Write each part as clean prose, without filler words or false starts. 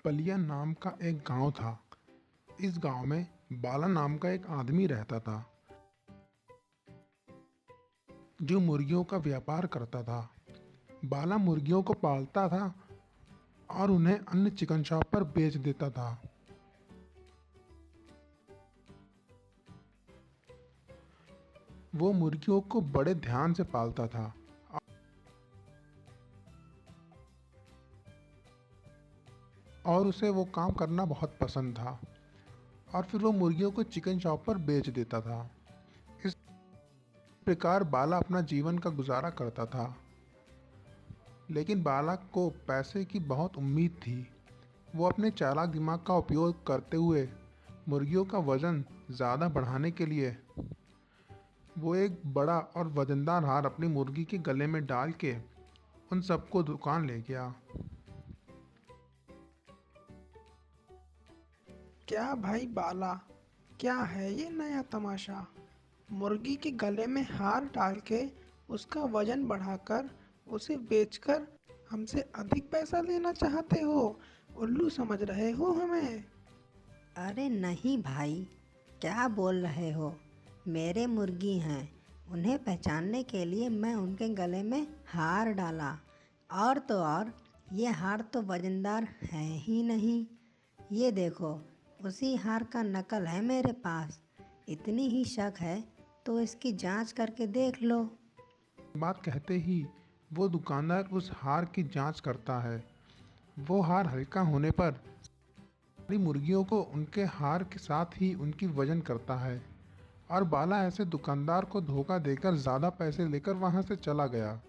बलिया नाम का एक गांव था। इस गांव में बाला नाम का एक आदमी रहता था जो मुर्गियों का व्यापार करता था। बाला मुर्गियों को पालता था और उन्हें अन्य चिकन शॉप पर बेच देता था। वो मुर्गियों को बड़े ध्यान से पालता था और उसे वो काम करना बहुत पसंद था, और फिर वो मुर्गियों को चिकन शॉप पर बेच देता था। इस प्रकार बाला अपना जीवन का गुजारा करता था। लेकिन बाला को पैसे की बहुत उम्मीद थी। वो अपने चालाक दिमाग का उपयोग करते हुए मुर्गियों का वजन ज़्यादा बढ़ाने के लिए वो एक बड़ा और वजनदार हार अपनी मुर्गी के गले में डाल के उन सबको दुकान ले गया। क्या भाई बाला, क्या है ये नया तमाशा? मुर्गी के गले में हार डाल के उसका वजन बढ़ाकर उसे बेचकर हमसे अधिक पैसा लेना चाहते हो? उल्लू समझ रहे हो हमें? अरे नहीं भाई, क्या बोल रहे हो? मेरे मुर्गी हैं, उन्हें पहचानने के लिए मैं उनके गले में हार डाला। और तो और, ये हार तो वजनदार है ही नहीं। ये देखो, उसी हार का नकल है मेरे पास। इतनी ही शक है तो इसकी जांच करके देख लो। बात कहते ही वो दुकानदार उस हार की जांच करता है। वो हार हल्का होने पर सारी मुर्गियों को उनके हार के साथ ही उनकी वजन करता है, और बाला ऐसे दुकानदार को धोखा देकर ज़्यादा पैसे लेकर वहाँ से चला गया।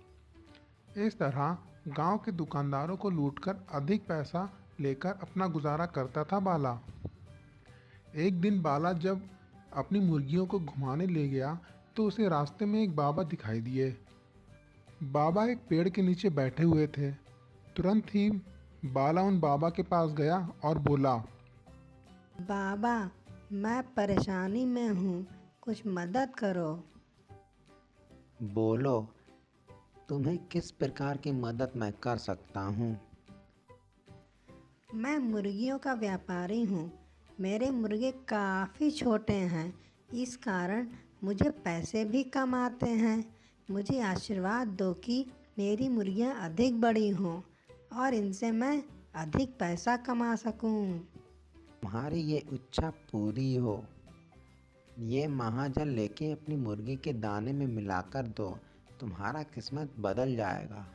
इस तरह गांव के दुकानदारों को लूटकर अधिक पैसा लेकर अपना गुजारा करता था बाला। एक दिन बाला जब अपनी मुर्गियों को घुमाने ले गया तो उसे रास्ते में एक बाबा दिखाई दिए। बाबा एक पेड़ के नीचे बैठे हुए थे। तुरंत ही बाला उन बाबा के पास गया और बोला, बाबा, मैं परेशानी में हूँ, कुछ मदद करो। बोलो, तुम्हें किस प्रकार की मदद मैं कर सकता हूँ? मैं मुर्गियों का व्यापारी हूँ। मेरे मुर्गे काफ़ी छोटे हैं, इस कारण मुझे पैसे भी कम आते हैं। मुझे आशीर्वाद दो कि मेरी मुर्गियाँ अधिक बड़ी हों और इनसे मैं अधिक पैसा कमा सकूँ। तुम्हारी ये इच्छा पूरी हो। ये महाजल लेके अपनी मुर्गी के दाने में मिलाकर दो, तुम्हारा किस्मत बदल जाएगा।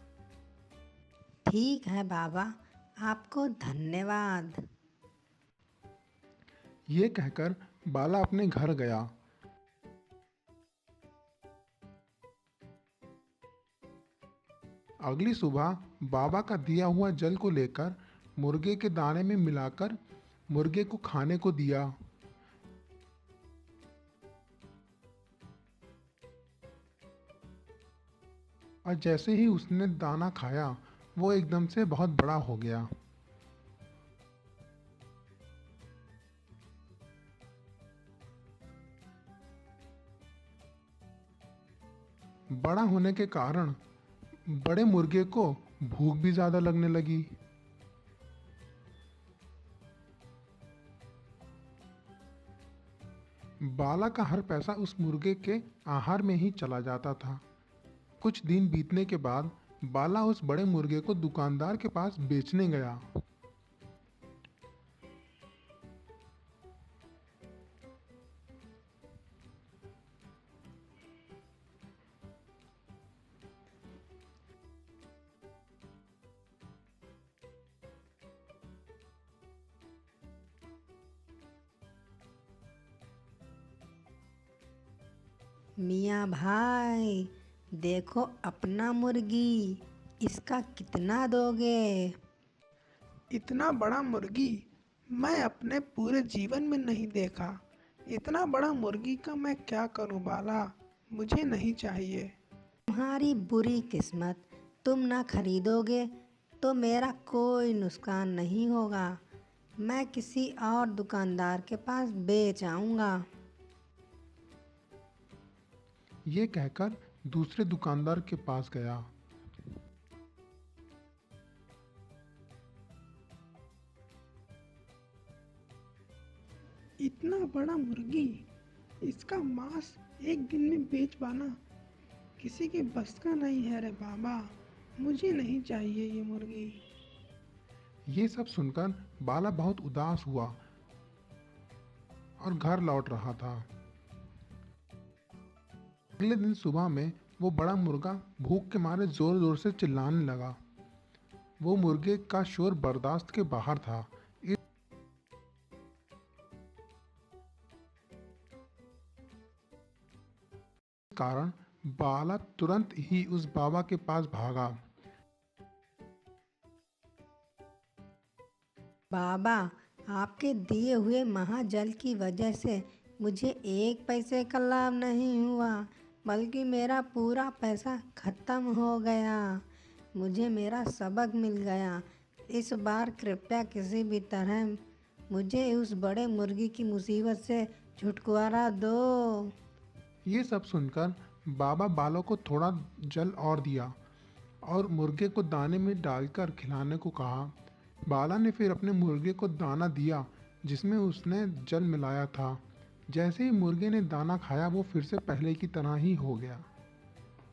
ठीक है बाबा, आपको धन्यवाद। ये कहकर बाला अपने घर गया। अगली सुबह बाबा का दिया हुआ जल को लेकर मुर्गे के दाने में मिलाकर मुर्गे को खाने को दिया। और जैसे ही उसने दाना खाया वो एकदम से बहुत बड़ा हो गया। बड़ा होने के कारण बड़े मुर्गे को भूख भी ज़्यादा लगने लगी। बाला का हर पैसा उस मुर्गे के आहार में ही चला जाता था। कुछ दिन बीतने के बाद बाला उस बड़े मुर्गे को दुकानदार के पास बेचने गया। मियाँ भाई, देखो अपना मुर्गी, इसका कितना दोगे? इतना बड़ा मुर्गी मैं अपने पूरे जीवन में नहीं देखा। इतना बड़ा मुर्गी का मैं क्या करूं बाला? मुझे नहीं चाहिए। तुम्हारी बुरी किस्मत, तुम ना खरीदोगे तो मेरा कोई नुकसान नहीं होगा। मैं किसी और दुकानदार के पास बेच आऊँगा। ये कहकर दूसरे दुकानदार के पास गया। इतना बड़ा मुर्गी, इसका मांस एक दिन में बेच पाना किसी के बस का नहीं है रे बाबा। मुझे नहीं चाहिए ये मुर्गी। ये सब सुनकर बाला बहुत उदास हुआ और घर लौट रहा था। अगले दिन सुबह में वो बड़ा मुर्गा भूख के मारे जोर जोर से चिल्लाने लगा। वो मुर्गे का शोर बर्दाश्त के बाहर था। इस कारण बाला तुरंत ही उस बाबा के पास भागा। बाबा, आपके दिए हुए महाजल की वजह से मुझे एक पैसे का लाभ नहीं हुआ, बल्कि मेरा पूरा पैसा खत्म हो गया। मुझे मेरा सबक मिल गया। इस बार कृपया किसी भी तरह मुझे उस बड़े मुर्गी की मुसीबत से छुटकारा दो। ये सब सुनकर बाबा बालों को थोड़ा जल और दिया और मुर्गे को दाने में डालकर खिलाने को कहा। बाला ने फिर अपने मुर्गे को दाना दिया जिसमें उसने जल मिलाया था। जैसे ही मुर्गे ने दाना खाया वो फिर से पहले की तरह ही हो गया।